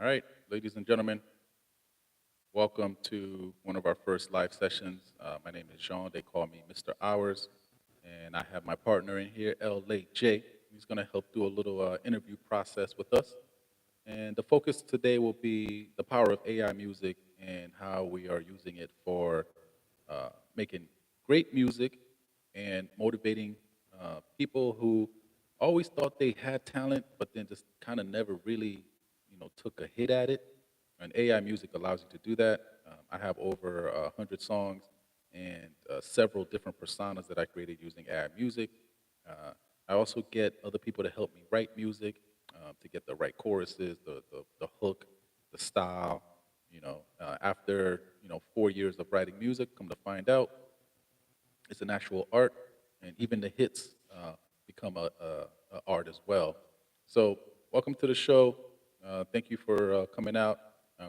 All right, ladies and gentlemen, welcome to one of our first live sessions. My name is Sean. They call me Mr. Hours. And I have my partner in here, L. Late J. He's going to help do a little interview process with us. And the focus today will be the power of AI music and how we are using it for making great music and motivating people who always thought they had talent, but then just kind of never really, took a hit at it. And AI music allows you to do that. I have over 100 songs and several different personas that I created using AI music. I also get other people to help me write music to get the right choruses, the hook, the style. After 4 years of writing music, come to find out, it's an actual art, and even the hits become a art as well. So, welcome to the show. Thank you for coming out.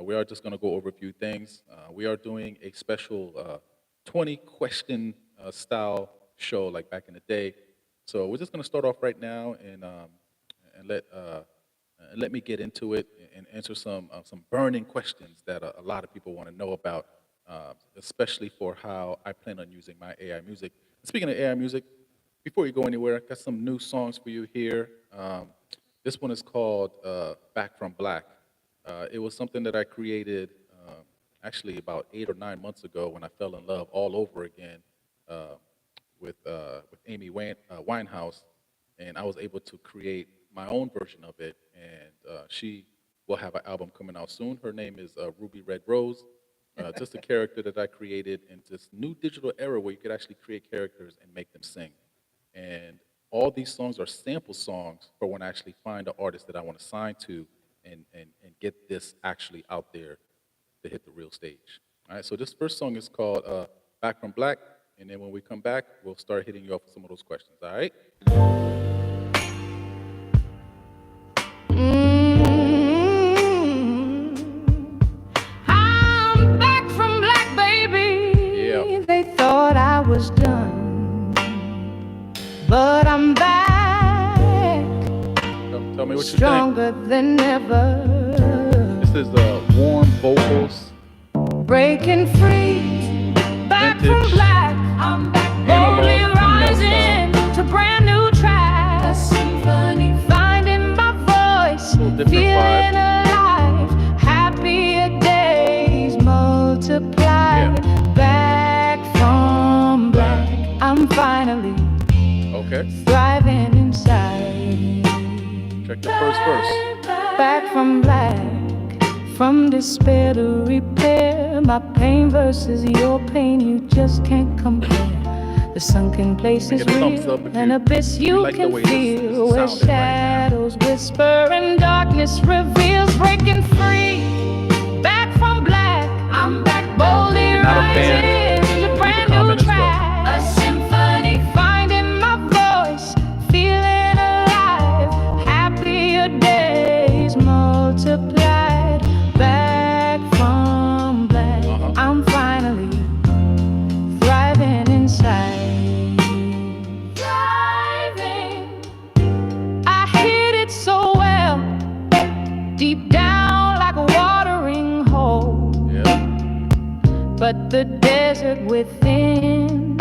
We are just going to go over a few things. We are doing a special 20 question style show like back in the day. So we're just going to start off right now and let me get into it and answer some burning questions that a lot of people want to know about, especially for how I plan on using my AI music. Speaking of AI music, before you go anywhere, I got some new songs for you here. This one is called Back from Black. It was something that I created actually about 8 or 9 months ago when I fell in love all over again uh, with Amy Winehouse, and I was able to create my own version of it. And she will have an album coming out soon. Her name is Ruby Red Rose. Just a character that I created in this new digital era where you could actually create characters and make them sing. And all these songs are sample songs for when I actually find an artist that I want to sign to and get this actually out there to hit the real stage. All right, so this first song is called Back from Black. And then when we come back, we'll start hitting you up with some of those questions. All right? I'm back from black, Yeah. baby. They thought I was done, but I'm back, Tell me what you think. stronger than ever, This is warm vocals, breaking free. Back from vintage, black, I'm back, boldly analog, female style. rising to brand new tracks. A symphony, finding my voice, A little different feeling vibe. alive. Happier days multiplied. Yeah. Back from black, I'm finally Okay. thriving inside. Check the first verse. Back from black, from despair to repair. My pain versus your pain, you just can't compare. The sunken place is Give a thumbs real, up if an abyss you you like the can way this feel, is where sounding right now. shadows whisper and darkness reveals. Breaking free, back from black, I'm back, boldly Not a fan. rising to Leave a brand new comment as well. track. A symphony, finding my voice, feeling alive. Happier days multiplied. Back from black, I'm finally thriving inside. Thriving, I hid it so well, deep down like a watering hole. Yeah. But the desert within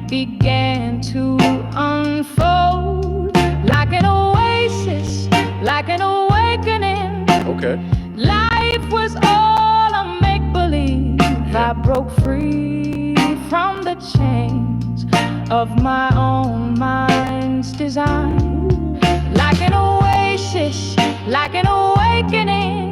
began to unfold like an oasis, like an awakening. Okay. Life was all a make-believe. I broke free from the chains of my own mind's design. Like an oasis, like an awakening.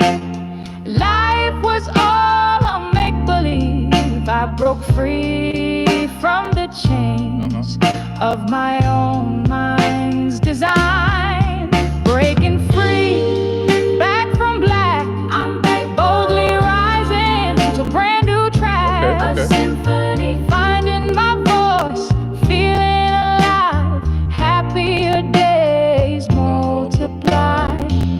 Life was all a make-believe. I broke free from the chains of my own mind's design. Breaking free, back from black, I'm back, boldly rising to brand new tracks. Okay, okay. A symphony, finding my voice, feeling alive. Happier days multiply.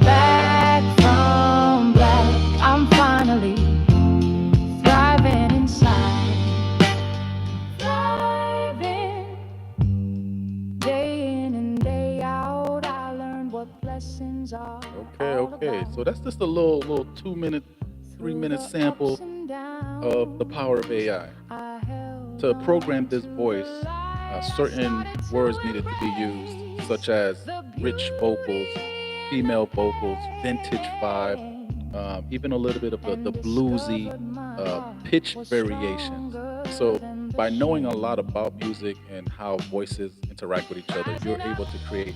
Back from black, I'm finally thriving inside. Thriving, day in and day out, I learned what blessing friends are Okay, all okay. So that's about. just a little 2 minute, Through 3 minute the ups sample and of the power of downs, AI. I held To program on this to the voice, light. I certain started to words needed to be used, such embrace as the rich beauty vocals, in the female vocals, vintage vibe, pain, even a little bit of the and bluesy discovered my heart pitch was variations. stronger So, than the by knowing a shame. lot about music and how voices interact with each other, you're Rising able up to create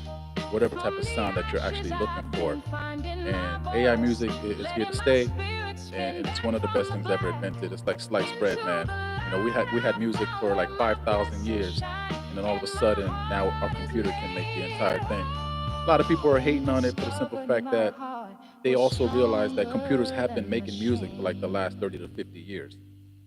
whatever type from of the sound that you're ashes, actually looking I've for. been finding my And AI voice, music is here to letting my stay, spirit and spin it's one of the best through things the ever invented. It's like sliced night bread, to man. You know, we had the music for like power of my 5,000 voice is years, and then all of a shining sudden now our bright as computer can make the the entire thing. A lot of people are and hating on it for the simple discovered fact my that heart they was also realize that computers stronger have been than the making music for like the last shame. 30 to 50 years.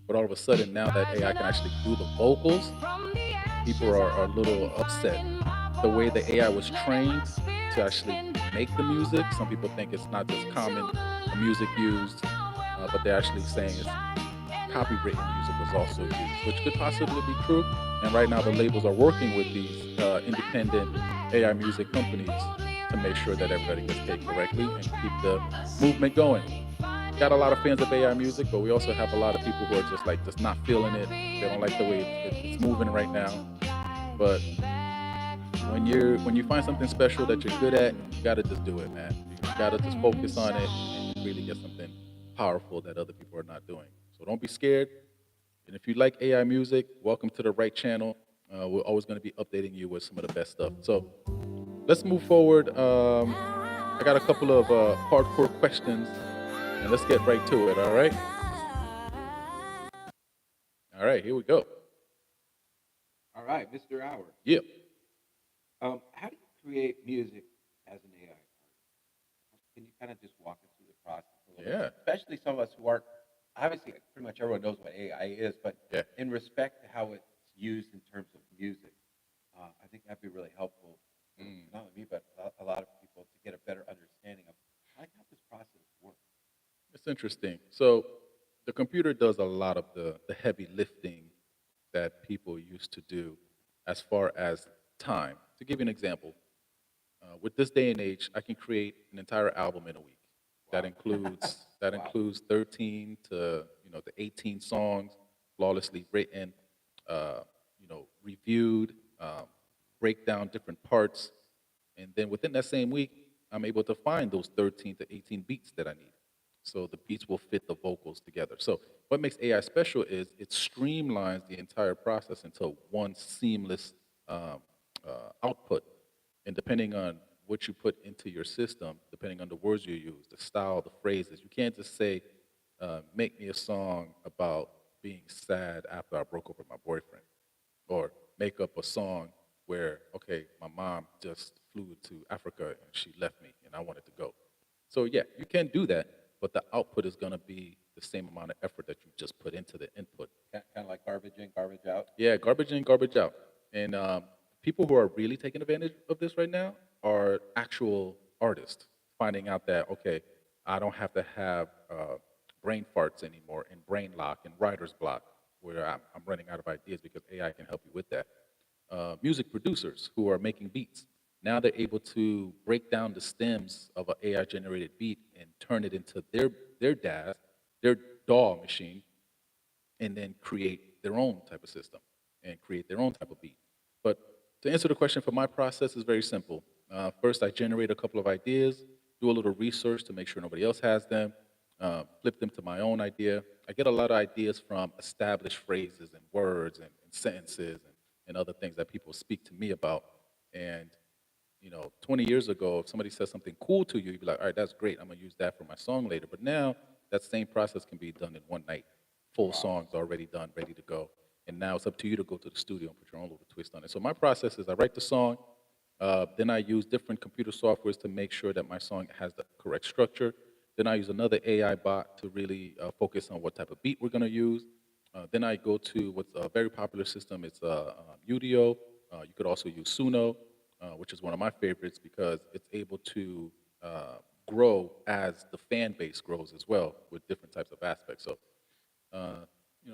But all of a sudden, now that AI Rising can up actually do the vocals, from the people ashes, are a I've been little upset. finding my The way voice, the AI was letting my trained to spirit actually spin make the through the music, some people think it's not just into common the music light used, where but my they're actually voice is saying it's shining copywritten music was bright as also used, which could possibly be true. the And right now, the labels are working with these flame. independent AI music companies Boldly to make sure that everybody gets raise the paid brand correctly new and keep the flame, movement going. secretly Got a finding lot of my fans of AI voice, music, but we also have a lot of people who are just like just not feeling it. They don't like the way every it's day moving right now. But multiplied when you find something from special that you're good at, you got to just do it, man. You got to just rising focus on it and really get sun. something powerful that other people are not doing. So don't be scared. And if you like AI music, welcome to the right channel. We're always going to be updating you with some of the best stuff. So let's move forward. I got a couple of hardcore questions, and let's get right to it. All right. All right. Here we go. All right, Mr. Howard. Yeah. How do you create music as an AI artist? Can you kind of just walk us through the process a little bit? Yeah. Especially some of us who aren't, obviously, pretty much everyone knows what AI is, but Yeah. in respect to how it's used in terms of music, I think that'd be really helpful for Mm. not only me, but a lot of people to get a better understanding of like how this process works. It's interesting. So the computer does a lot of the heavy lifting that people used to do as far as time. To give you an example, with this day and age, I can create an entire album in a week. That Wow. includes that Wow. includes 13 to the 18 songs, flawlessly written, uh, reviewed, break down different parts, and then within that same week, I'm able to find those 13 to 18 beats that I need. So the beats will fit the vocals together. So what makes AI special is it streamlines the entire process into one seamless um, output. And depending on what you put into your system, depending on the words you use, the style, the phrases, you can't just say, make me a song about being sad after I broke up with my boyfriend, or make up a song where, okay, my mom just flew to Africa and she left me and I wanted to go. So yeah, you can do that, but the output is going to be the same amount of effort that you just put into the input. Kind of like garbage in, garbage out. Yeah, garbage in, garbage out. And people who are really taking advantage of this right now are actual artists, finding out that, okay, I don't have to have brain farts anymore and brain lock and writer's block where I'm running out of ideas because AI can help you with that. Music producers who are making beats, now they're able to break down the stems of an AI generated beat and turn it into their DAS, their DAW machine, and then create their own type of system and create their own type of beat. But to answer the question, for my process is very simple. First, I generate a couple of ideas, do a little research to make sure nobody else has them, flip them to my own idea. I get a lot of ideas from established phrases and words and sentences and other things that people speak to me about. And 20 years ago, if somebody says something cool to you, you'd be like, all right, that's great. I'm gonna use that for my song later. But now that same process can be done in one night. Full Wow. songs already done, ready to go. And now it's up to you to go to the studio and put your own little twist on it. So my process is I write the song, then I use different computer softwares to make sure that my song has the correct structure. Then I use another AI bot to really focus on what type of beat we're gonna use. Then I go to what's a very popular system. It's Udio. You could also use Suno, which is one of my favorites because it's able to grow as the fan base grows as well with different types of aspects. So,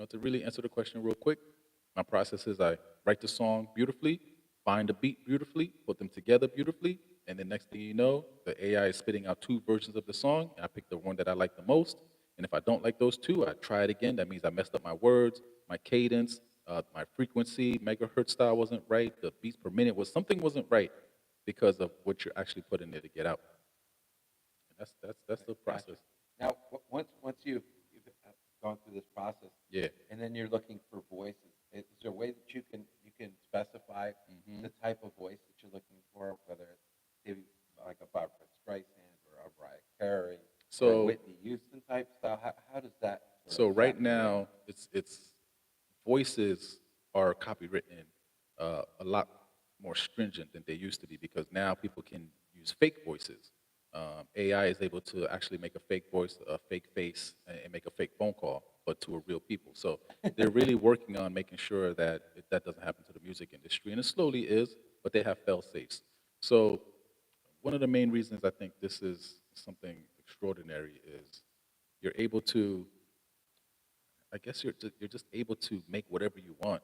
to really answer the question real quick, my process is I write the song beautifully, find a beat beautifully, put them together beautifully, and then next thing you know, the AI is spitting out two versions of the song. And I pick the one that I like the most, and if I don't like those two, I try it again. That means I messed up my words, my cadence, my frequency, megahertz style wasn't right, the beats per minute was something wasn't right because of what you're actually putting there to get out. And that's the Gotcha. process. Now, once you've gone through this process, Yeah. and then you're looking for voices, is there a way that you can specify Hmm. the type of voice that you're looking for, whether it's maybe like a Barbara Streisand or a Mariah Carey or a So Whitney Houston type style? How does that sort so of right factor in? now it's voices are copywritten a lot more stringent than they used to be because now people can use fake voices. AI is able to actually make a fake voice, a fake face, and make a fake phone call, but to a real people. So they're really working on making sure that that doesn't happen to the music industry, and it slowly is, but they have fail safes. So one of the main reasons I think this is something extraordinary is you're able to, I guess you're just able to make whatever you want,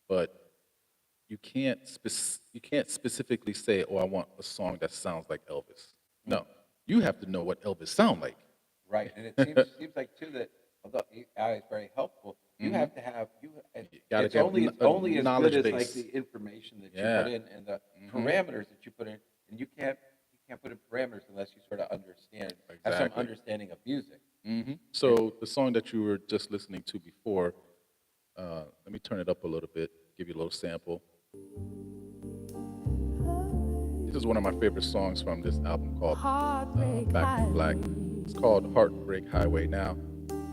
but you can't specifically say, "Oh, I want a song that sounds like Elvis." No, you have to know what Elvis sound like. Right, and it seems like too that although AI is very helpful, you Hmm. have to have You got to it's have only it's a only as good knowledge as like base. the information that you put Yeah. in and the Hmm. parameters that you put in, and you can't put in parameters unless you sort of have some Exactly. understanding of music. And So the song that you were just listening to before, let me turn it up a little bit, give you a little sample. This is one of my favorite songs from this album called Heartbreak Back in Black. Highway. It's called Heartbreak Highway. Now,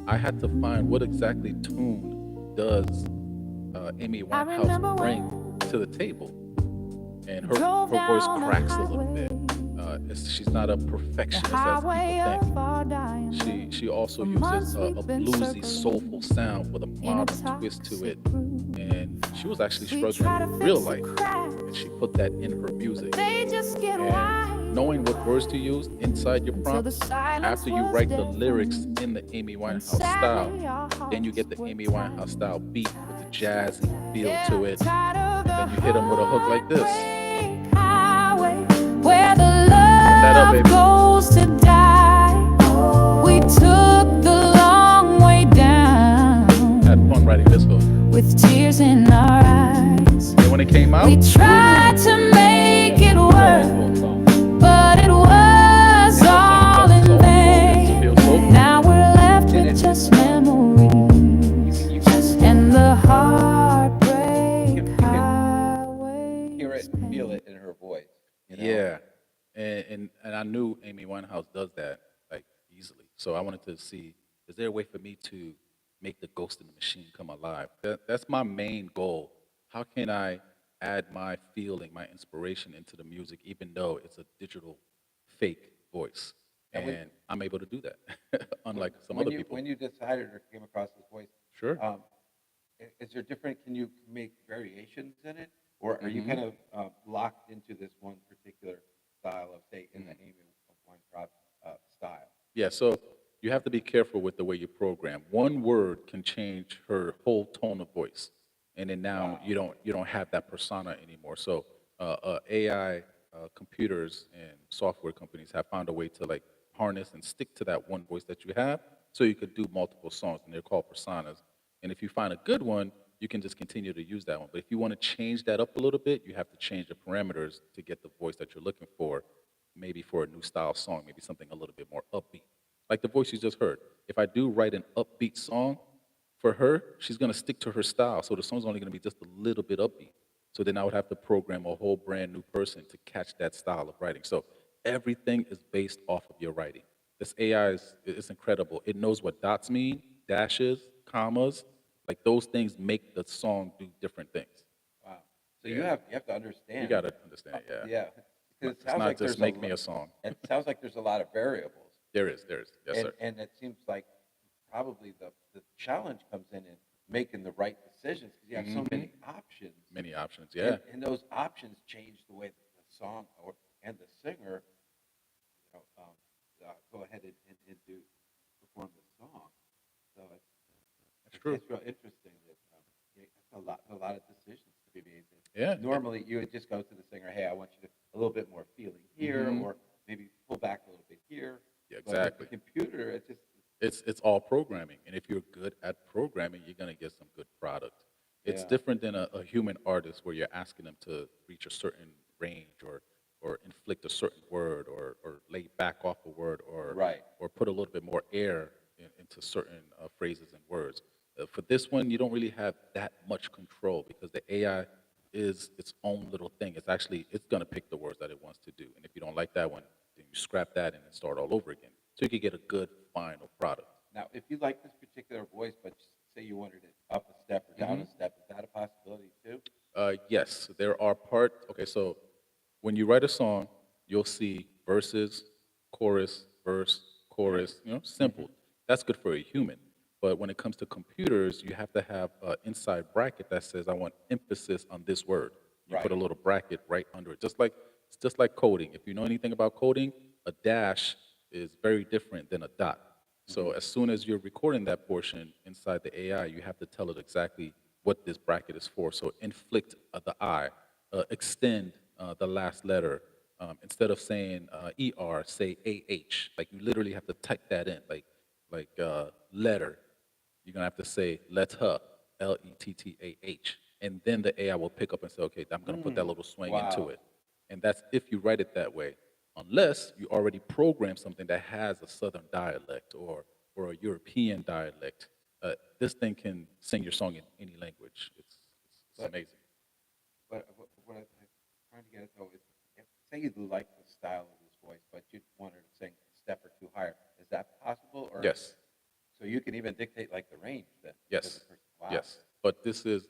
I had to find what exactly tune does Amy I remember Winehouse bring when to the table, and we her drove her voice down the cracks a little highway, bit. She's not a the perfectionist as people highway think. of our dying She love. also For uses months a we've been bluesy, soulful circling sound with a in a modern twist to it. toxic groove. And she was actually We struggling try to with real fix the life, and cracks, she put that in her but music. they just get And knowing what words to wider use inside your until the prompts, silence after you was write the lyrics deafening. in the Amy And Winehouse style, sadly, our then you hearts get the were Amy Winehouse style tired. beat with the jazzy feel to Yeah, it, tired of and the then you hit them with a hook like this. heartbreak highway where the Turn that up, love baby. goes to die. We took the long way down Had fun writing this hook. with tears in our eyes. And when it came out, We tried to make it it's a work, cool song. but it was and the song all felt in soulful. It vain. feels soulful. Now we're left And with it's just you memories can and the you heartbreak hear it highways and feel pain. it in her voice, you know? Yeah, and I knew Amy Winehouse does that like easily. So I wanted to see, is there a way for me to make the Ghost in the Machine come alive? That's my main goal. How can I add my feeling, my inspiration into the music, even though it's a digital fake voice? And when And I'm able to do that, when unlike some when other you people. when you decided or came across this voice, Sure. um, is there different? Can you make variations in it, or are you Hmm. kind of locked into this one particular style of, say, in the Amy Winehouse style? Yeah, so you have to be careful with the way you program. One word can change her whole tone of voice, and then now Wow. you don't have that persona anymore. So AI computers and software companies have found a way to like harness and stick to that one voice that you have, so you could do multiple songs, and they're called personas. And if you find a good one, you can just continue to use that one. But if you want to change that up a little bit, you have to change the parameters to get the voice that you're looking for, maybe for a new style song, maybe something a little bit more upbeat. Like the voice you just heard. If I do write an upbeat song for her, she's gonna stick to her style. So the song's only gonna be just a little bit upbeat. So then I would have to program a whole brand new person to catch that style of writing. So everything is based off of your writing. This AI is incredible. It knows what dots mean, dashes, commas. Like those things make the song do different things. Wow. So Yeah. you have to You understand, gotta understand, yeah. yeah, because it It's sounds not like just there's a make me a song. it sounds like there's a lot of variables, There is. Yes, sir. and it seems like probably the challenge comes in making the right decisions because you have so Hmm. many options, Many options, yeah. and those options change the way that the song and the singer, go ahead and do perform the song. So That's true. it's real interesting that that's a lot of decisions to be made. Yeah. Normally, you would just go to the singer, hey, I want you to a little bit more feeling here, Hmm. or maybe pull back a little bit here. Yeah, But with the exactly. computer, it just, It's all programming, and if you're good at programming, you're gonna get some good product. It's yeah, different than a human artist where you're asking them to reach a certain range or inflict a certain word or lay back off a word right. or put a little bit more air into certain phrases and words. For this one, you don't really have that much control because the AI is its own little thing. It's gonna pick the words that it wants to do, and if you don't like that one, then you scrap that and then start all over again. So you could get a good final product. Now, if you like this particular voice, but say you wanted it up a step or down Hmm. a step, is that a possibility too? Yes, there are parts. Okay, so when you write a song, you'll see verses, chorus, verse, chorus. Hmm. Simple. That's good for a human. But when it comes to computers, you have to have an inside bracket that says, "I want emphasis on this word." You put a Right. little bracket right under it, it's just like coding. If you know anything about coding, a dash is very different than a dot. So Hmm. as soon as you're recording that portion inside the AI, you have to tell it exactly what this bracket is for. So inflict the I, extend the last letter. Instead of saying ER, say AH. Like you literally have to type that in, like letter. You're gonna have to say letter, LETTAH, and then the AI will pick up and say, okay, I'm gonna put that Mm. little swing into Wow. it, and that's if you write it that way. Unless you already program something that has a Southern dialect or a European dialect, this thing can sing your song in any language. It's But amazing. what I'm trying to get at though is, if, say you like the style of this voice, but you want her to sing a step or two higher, is that possible? Or Yes, so you can even dictate like the range then to the yes, person? Wow. yes. But this is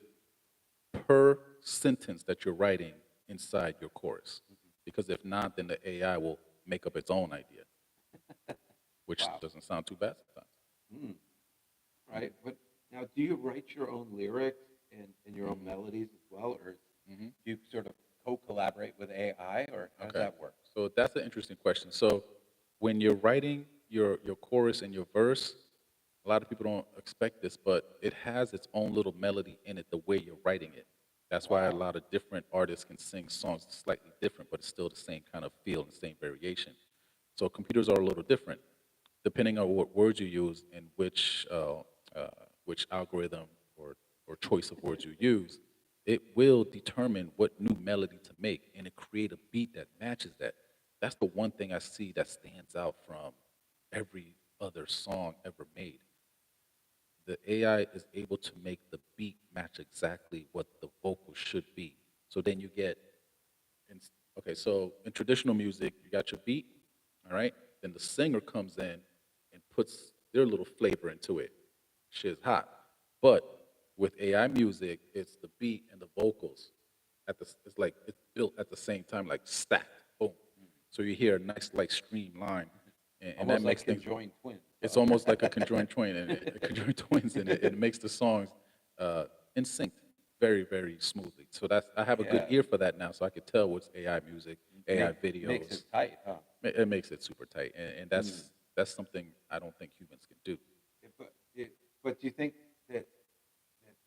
per sentence that you're writing inside your chorus. Because if not, then the AI will make up its own idea, which Wow. doesn't sound too bad sometimes. Mm. Right. But now, do you write your own lyrics and your own Hmm. melodies as well, or Hmm. do you sort of co-collaborate with AI, or how does Okay. that work? So that's an interesting question. So when you're writing your chorus and your verse, a lot of people don't expect this, but it has its own little melody in it the way you're writing it. That's why a Wow. lot of different artists can sing songs slightly different, but it's still the same kind of feel and the same variation. So computers are a little different, depending on what words you use and which algorithm or choice of words you use. It will determine what new melody to make and it create a beat that matches that. That's the one thing I see that stands out from every other song ever made. The AI is able to make the beat match exactly what the vocal should be. So then you get, in, okay, so in traditional music, you got your beat, all right? Then the singer comes in and puts their little flavor into it. Shit's hot. But with AI music, it's the beat and the vocals it's like it's built at the same time, like stacked, boom. So you hear a nice like streamline, and that Almost makes like things. conjoined twins. It's Huh? almost like a conjoined twin, and conjoined twins, and it makes the songs in sync very, very smoothly. So I have a good Yeah. ear for that now, so I could tell what's AI music, AI Makes videos. it tight, huh? It makes it super tight, and Mm. that's something I don't think humans can do. Yeah, but do you think that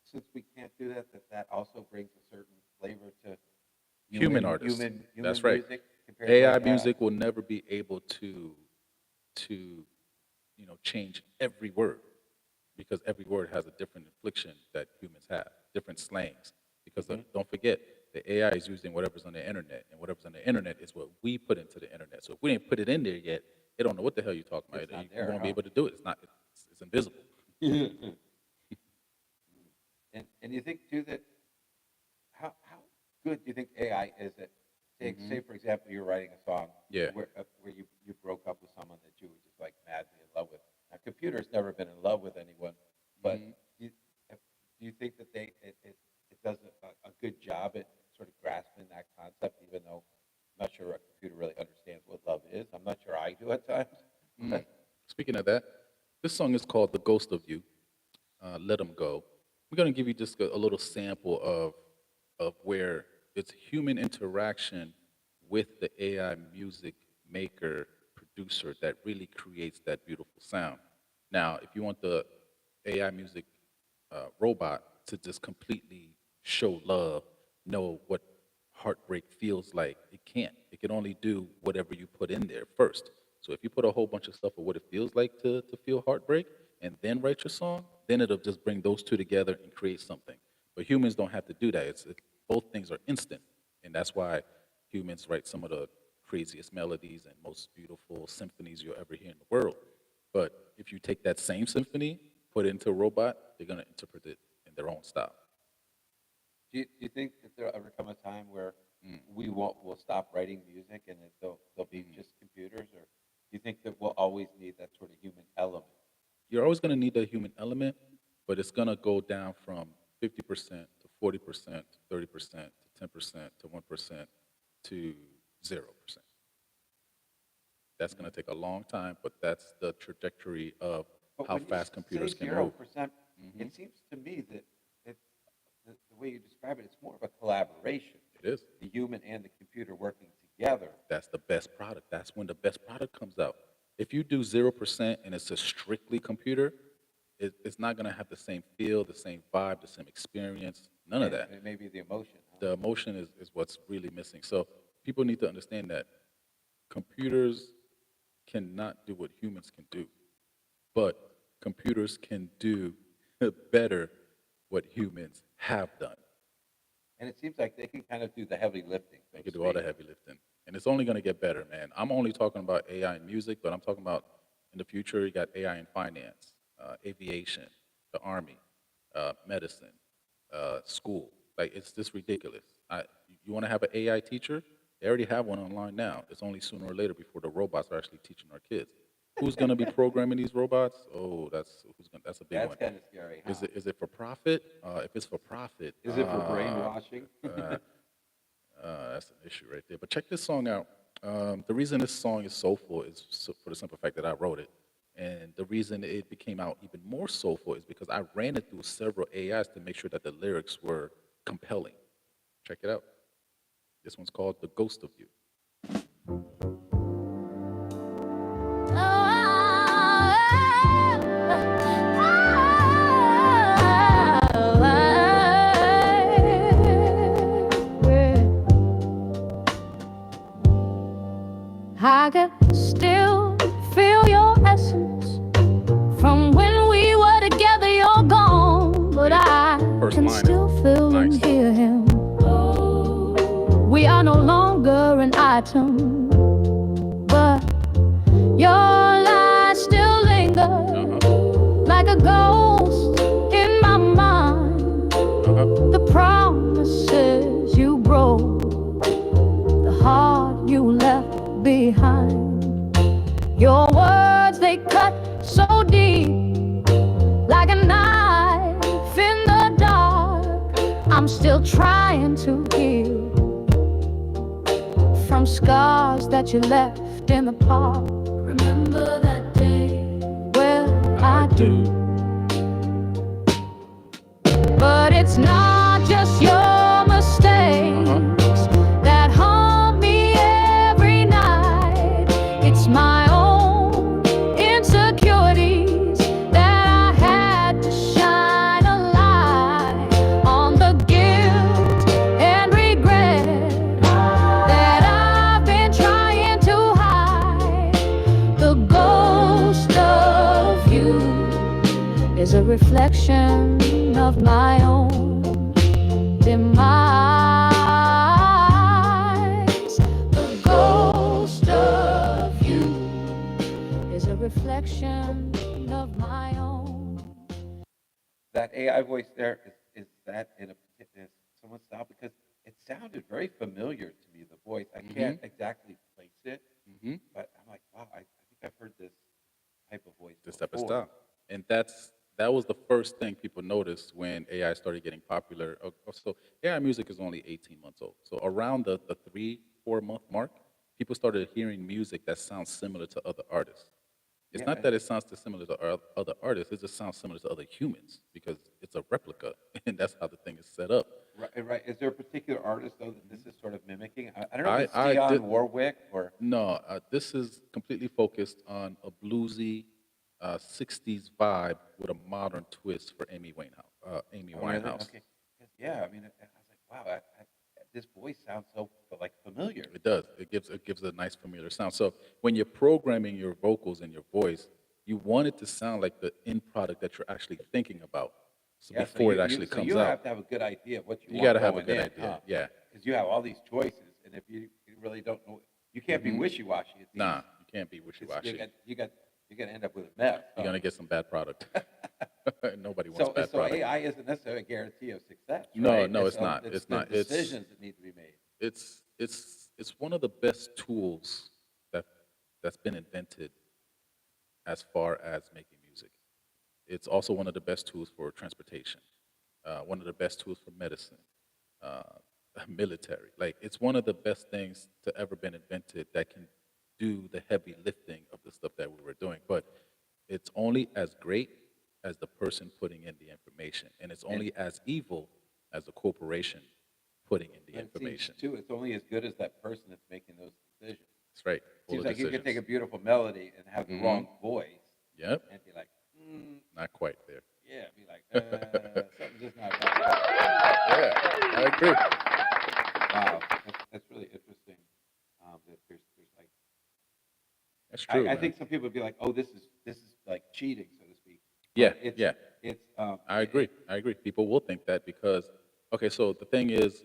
since we can't do that, that also brings a certain flavor to Human artists, human that's right. music compared to AI like AI? music will never be able to change every word because every word has a different infliction that humans have, different slangs. Because Hmm. don't forget, the AI is using whatever's on the internet, and whatever's on the internet is what we put into the internet. So if we didn't put it in there yet, it don't know what the hell you're talking about. It's not You there, won't be huh? able to do it. It's not. It's invisible. And you think too that how good do you think AI is at Hmm. say for example you're writing a song Yeah. where you broke up with someone that you were just like madly in love with. Now computer's never been in love with anyone, but Hmm. do you, do you think that it does a good job at sort of grasping that concept, even though I'm not sure a computer really understands what love is. I'm not sure I do at times. Mm. But Speaking of that, this song is called "The Ghost of You." Let them go. We're going to give you just a little sample of where it's human interaction with the AI music maker producer that really creates that beautiful sound. Now, if you want the AI music robot to just completely show love, know what heartbreak feels like. It can't. It can only do whatever you put in there first. So if you put a whole bunch of stuff of what it feels like to feel heartbreak and then write your song, then it'll just bring those two together and create something. But humans don't have to do that. Both things are instant. And that's why humans write some of the craziest melodies and most beautiful symphonies you'll ever hear in the world. But if you take that same symphony, put it into a robot, they're going to interpret it in their own style. Do you think that there'll ever come a time where we'll stop writing music and they'll be just computers, or do you think that we'll always need that sort of human element? You're always going to need the human element, but it's going to go down from 50% to 40% to 30% to 10% to 1% to 0%. That's going to take a long time, but that's the trajectory of But how when you fast computers say can zero move. percent, it seems to me that it's, the way you describe it, it's more of a collaboration. It is. The human and the computer working together. That's the best product. That's when the best product comes out. If you do 0% and it's a strictly computer, it's not going to have the same feel, the same vibe, the same experience, none of that. And it may be the emotion. Huh? The emotion is what's really missing. So people need to understand that computers cannot do what humans can do, but computers can do better what humans have done. And it seems like they can kind of do the heavy lifting. So They to can do all the speak. heavy lifting. And it's only going to get better, man. I'm only talking about AI in music, but I'm talking about in the future, you got AI in finance, aviation, the army, medicine, school. Like, it's just ridiculous. You want to have an AI teacher? They already have one online now. It's only sooner or later before the robots are actually teaching our kids. Who's going to be programming these robots? Oh, that's a big That's one. kind of scary. Huh? Is it for profit? If it's for profit, Is it for brainwashing? that's an issue right there. But check this song out. The reason this song is soulful is for the simple fact that I wrote it. And the reason it became out even more soulful is because I ran it through several AIs to make sure that the lyrics were compelling. Check it out. This one's called The Ghost of You. I can still feel your essence from when we were together. You're gone, but I First can line is still feel and nice. hear him. We are no longer an item, but your lies still linger like a ghost in my mind. The promises you broke, the heart you left behind. Your words, they cut so deep, like a knife in the dark. I'm still trying to heal from scars that you left in the park. Remember that day? Well, I do. But it's not just your mistakes that haunt me every night. It's my own insecurities that I had to shine a light on, the guilt and regret that I've been trying to hide. The ghost of you is a reflection of my own demise. The ghost of you is a reflection of my own. That AI voice there, is that in someone's style? Because it sounded very familiar to me, the voice. I can't exactly place it, but I'm like, wow, I think I've heard this type of voice This type of before. style. And that was the first thing people noticed when AI started getting popular. So AI music is only 18 months old. So around the 3-4 month mark, people started hearing music that sounds similar to other artists. It's Yeah, not that it sounds similar to other artists, it just sounds similar to other humans because it's a replica, and that's how the thing is set up. Right, right. Is there a particular artist, though, that this is sort of mimicking? I don't know if it's I Dionne did- Warwick or... No, this is completely focused on a bluesy 60s vibe with a modern twist for Amy Oh, really? Winehouse. Okay. 'Cause, yeah, I mean, I was like, wow, this voice sounds so like familiar. It does. It gives a nice familiar sound. So when you're programming your vocals and your voice, you want it to sound like the end product that you're actually thinking about. So Yeah, so before it actually so comes you out, have to have a good idea of what you you got want to have a going good in, idea. huh? Yeah. Because you have all these choices, and if you really don't know, you can't be Hmm. wishy-washy at these. Nah, you can't be 'Cause wishy-washy. you're gonna end up with a mess. You're Huh? gonna get some bad product. Nobody wants So bad so product. AI isn't necessarily a guarantee of success, No, right? no, it's not. It's It's the not. It's decisions that need to be made. it's one of the best tools that that's been invented as far as making music. It's also one of the best tools for transportation, one of the best tools for medicine, uh, military. Like it's one of the best things to ever been invented that can do the heavy lifting of the stuff that we were doing. But it's only as great as the person putting in the information, and it's And only as evil as the corporation putting in the but it seems information. too, it's only as good as that person that's making those decisions. That's right. All Seems the like you could take a decisions. beautiful melody and have the Hmm. wrong voice Yep. and be like, Not quite there. yeah, be like, something's just not right. Yeah, I agree. Wow, that's really interesting. That there's like, That's true, I man. think some people would be like, oh, this is like cheating, so to speak. Yeah, But it's yeah. it's I agree. I agree. People will think that because, okay, so the thing is,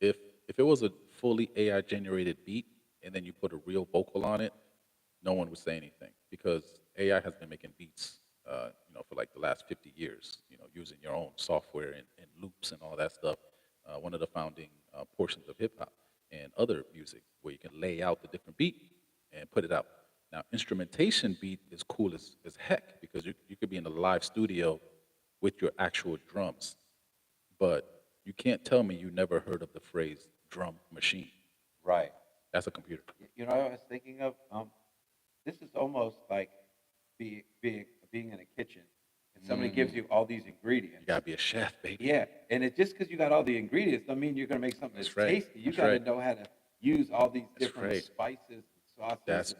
if if it was a fully AI generated beat and then you put a real vocal on it, no one would say anything because AI has been making beats, for like the last 50 years, using your own software and loops and all that stuff. One of the founding portions of hip hop and other music where you can lay out the different beat and put it out. Now, instrumentation beat is cool as heck because you could be in a live studio with your actual drums, but you can't tell me you never heard of the phrase drum machine. right. That's a computer. You know, what I was thinking of this is almost like being in a kitchen and somebody gives Mm, you all these you ingredients. gotta be a chef, baby. Yeah, and it just because you got all the ingredients don't mean you're gonna make something that's That's right. tasty. You That's got to right. know how to use all these That's different right. spices and sauces That's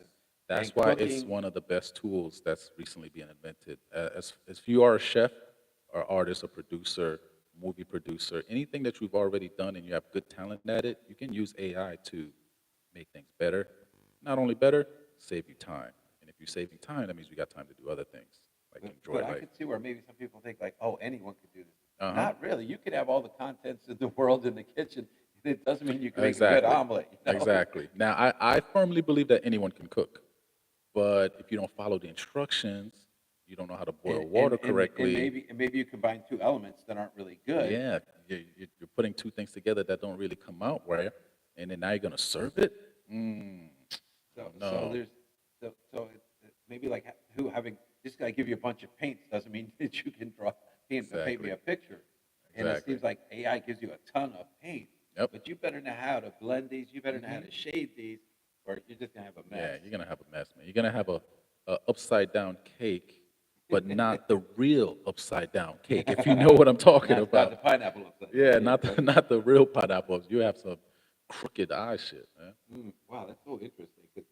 that's and why it's cooking. one of the best tools that's recently being invented. As if you are a chef, or artist, or producer, movie producer, anything that you've already done and you have good talent at it, you can use AI to make things better. Not only better, save you time. And if you're saving time, that means you got time to do other things like enjoy But I life. could see where maybe some people think like, oh, anyone could do this. Uh huh. Not really. You could have all the contents in the world in the kitchen. It doesn't mean you can make a good Exactly. omelet, you know? Exactly. Now, I firmly believe that anyone can cook, but if you don't follow the instructions, you don't know how to boil water correctly. And maybe you combine two elements that aren't really good. Yeah, you're putting two things together that don't really come out right, and then now you're gonna serve it. Mm, So oh no, maybe like who having this guy give you a bunch of paints doesn't mean that you can paint me exactly, a picture. And it exactly. seems like AI gives you a ton of paint, Yep. but you better know how to blend these. You better know how Hmm. to shade these, or you're just gonna have a Yeah, mess. you're gonna have a mess, man. You're gonna have a upside down cake, but not the real upside down cake. If you know what I'm talking Not the about. pineapple upside down. Yeah, Yeah, not the right. not the real pineapples. You have some crooked eye shit, man. Wow, that's so interesting because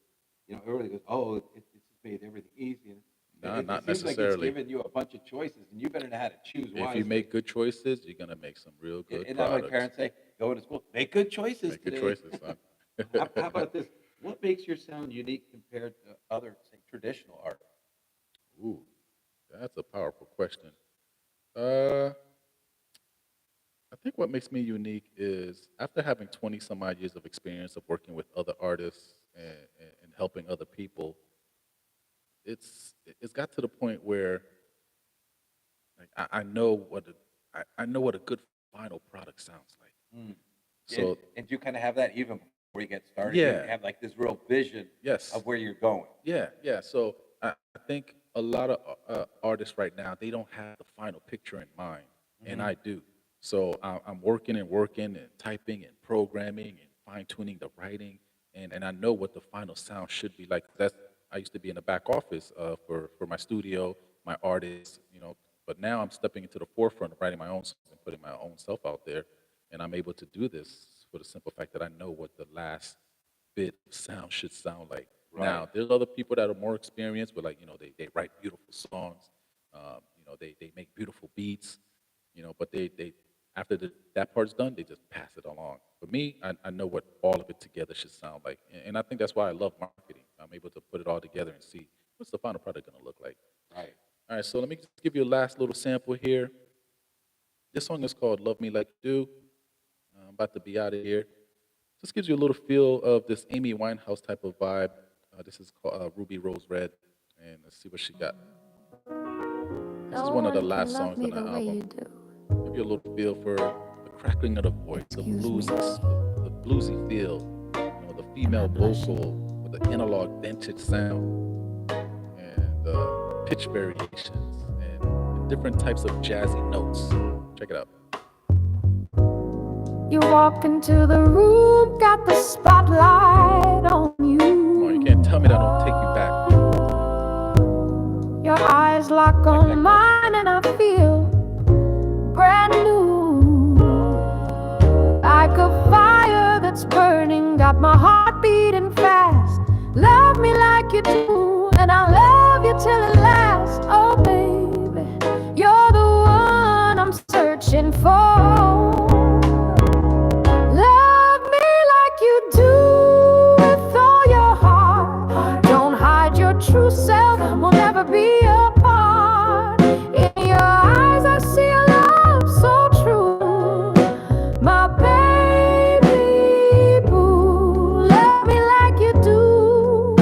everybody goes, "Oh, it's just made everything easy." And Nah, it not seems like it's necessarily. giving you a bunch of choices, and you better know how to choose If you wisely. make good choices, you're gonna make some real good Isn't that what products. parents say? Going to school, make good choices Make good today. choices, son. How about this? What makes your sound unique compared to other, say, traditional art? Ooh, that's a powerful question. Uh, I think what makes me unique is after having 20 some odd years of experience of working with other artists and helping other people, it's got to the point where like I know I know what a good final product sounds like. Mm. So And you kind of have that even before you get started. You yeah, have like this real vision yes, of where you're going. yeah, yeah. So I think a lot of artists right now they don't have the final picture in mind, and Hmm. I do. So I'm working and working and typing and programming and fine tuning the writing, and I know what the final sound should be like. That's I used to be in the back office for my studio, my artists, but now I'm stepping into the forefront of writing my own songs and putting my own self out there, and I'm able to do this for the simple fact that I know what the last bit of sound should sound like. Right. Now, there's other people that are more experienced, but like, they write beautiful songs, they make beautiful beats, but they that part's done, they just pass it along. For me, I know what all of it together should sound like. And I think that's why I love marketing. I'm able to put it all together and see what's the final product going to look like. Right. All right, so let me just give you a last little sample here. This song is called Love Me Like You Do. I'm about to be out of here. Just gives you a little feel of this Amy Winehouse type of vibe. This is called Ruby Rose Red. And let's see what she got. This is one of the last songs on the album. Give you a little feel for the crackling of the voice, the bluesy feel, the female vocal with the analog vintage sound, and pitch variations, and different types of jazzy notes. Check it out. You walk into the room, got the spotlight on you. Come on, you can't tell me that don't take you back. Your eyes lock on mine and I feel brand new. Like a fire that's burning, got my heart beating fast. Love me like you do, and I'll love you till it lasts. Oh baby, you're the one I'm searching for. Love me like you do with all your heart. Don't hide your true self, we'll never be apart. In your eyes I see a love so true. My baby boo, love me like you do,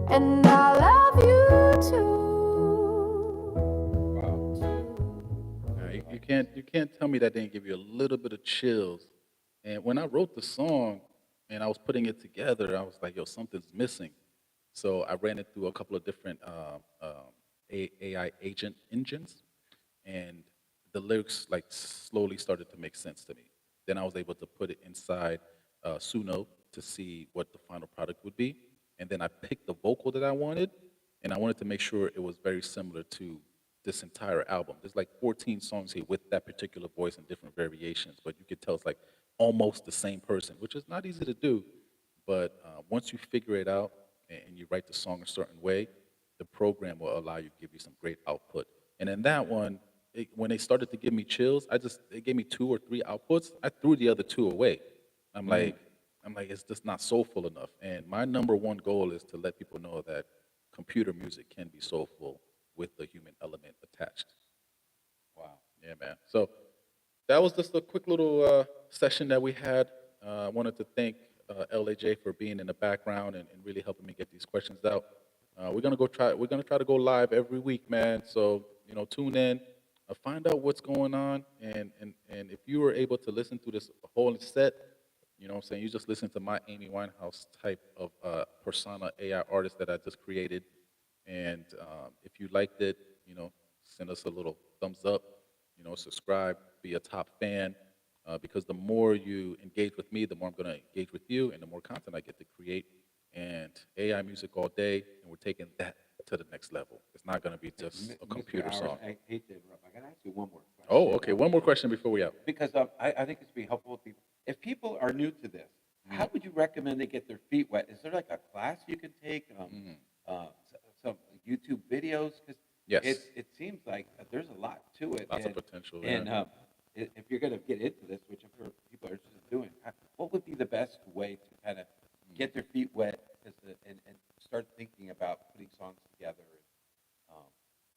and I love you too. Wow. You can't tell me that didn't give you a little bit of chills. And when I wrote the song and I was putting it together, I was like, yo, something's missing. So I ran it through a couple of different AI agent engines, and the lyrics like slowly started to make sense to me. Then I was able to put it inside Suno to see what the final product would be, and then I picked the vocal that I wanted, and I wanted to make sure it was very similar to this entire album. There's like 14 songs here with that particular voice and different variations, but you could tell it's like almost the same person, which is not easy to do. But once you figure it out and you write the song a certain way, the program will allow you to give you some great output. And in that one, when they started to give me chills, they gave me 2 or 3 outputs. I threw the other 2 away. I'm like, it's just not soulful enough. And my number one goal is to let people know that computer music can be soulful with the human element attached. Wow. Yeah, man. So that was just a quick little session that we had. I wanted to thank LAJ for being in the background and really helping me get these questions out. We're gonna try to go live every week, man. So tune in, find out what's going on, and if you were able to listen to this whole set, what I'm saying, you just listen to my Amy Winehouse type of persona AI artist that I just created. And if you liked it, send us a little thumbs up, subscribe, be a top fan, because the more you engage with me, the more I'm going to engage with you, and the more content I get to create. And AI music all day, and we're taking that to the next level. It's not going to be just a computer Mr. song. Howard, I hate to interrupt. I got to ask you one more question. Oh, okay. One more question before we out. Because I think it's be helpful to people. If people are new to this, how would you recommend they get their feet wet? Is there like a class you can take? Some YouTube videos? Because Yes. it seems like there's a lot to it. Lots of potential. And Yeah. if you're going to get into this, which I'm sure people are interested in doing, what would be the best way to kind of get their feet wet and start thinking about putting songs together?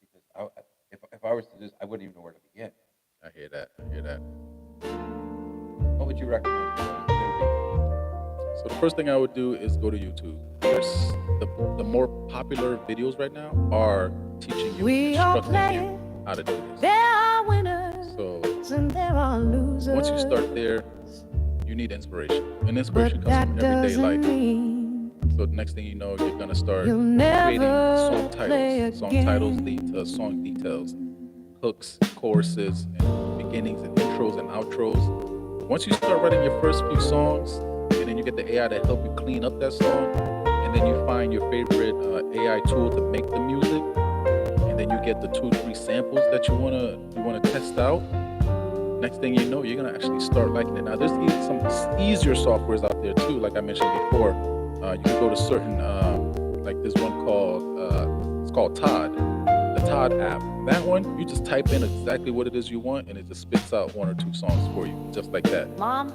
Because if I was to do this, I wouldn't even know where to begin. I hear that. What would you recommend? So the first thing I would do is go to YouTube. There's the more popular videos right now are teaching you, We are instructing you playing. how to do this. There are winners So and there are losers. once you start there, you need inspiration. And inspiration but comes that from everyday doesn't life. mean So the next thing you know, you're gonna start you'll creating never song play titles. Song titles again. lead to song details, hooks, choruses, and beginnings and intros and outros. Once you start writing your first few songs, and then you get the AI to help you clean up that song, and then you find your favorite AI tool to make the music, and then you get the 2 or 3 samples that you wanna test out. Next thing you know, you're gonna actually start liking it. Now, there's some easier softwares out there too, like I mentioned before. You can go to certain, like there's one called, it's called Todd. The Todd app. That one, you just type in exactly what it is you want, and it just spits out 1 or 2 songs for you, just like that. Mom,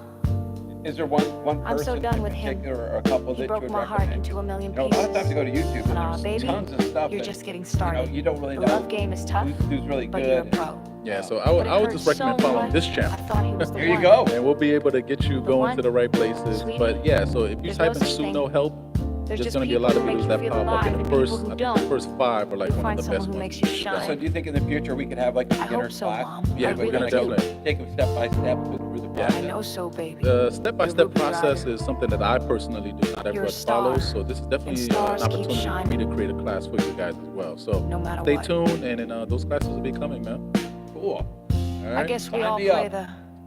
Is there one I'm so person done in with him. particular or a couple he that you broke would my heart recommend? into a million You know, a lot of times you pieces. go to YouTube and Aw, there's baby, tons of stuff you're that, just getting you know, started. you don't really The know love game is tough, who's really but you're a good. pro. Yeah, so But I it would hurts just recommend so following this much, channel. I thought he was the There you one. go. And we'll be able to get you The going one. to the right places. Sweetie, But yeah, so if you there's type no in such Sue thing. No Help, There's there's just going to be a people lot of who make videos you that feel pop up. alive And and the people first, who I think don't. the first 5 are like You one find of the someone best who ones. makes you you've shine. So do you think in the future we could have like I beginner hope so, class? Mom. Yeah, I we're really gonna do. definitely. Take them step by step through the Yeah. I process. know so, baby. The You're step-by-step Ruby process Rider. is something that I personally do. Not You're a everyone star. follows, so this is definitely an stars keep opportunity for me shining. to create a class for you guys as well. So No matter stay what. tuned, and then those classes will be coming, man. Cool. All I right. guess we Sign all me play up.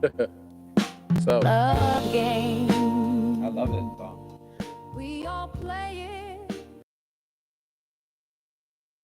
the So. love game. I love this song. We all play it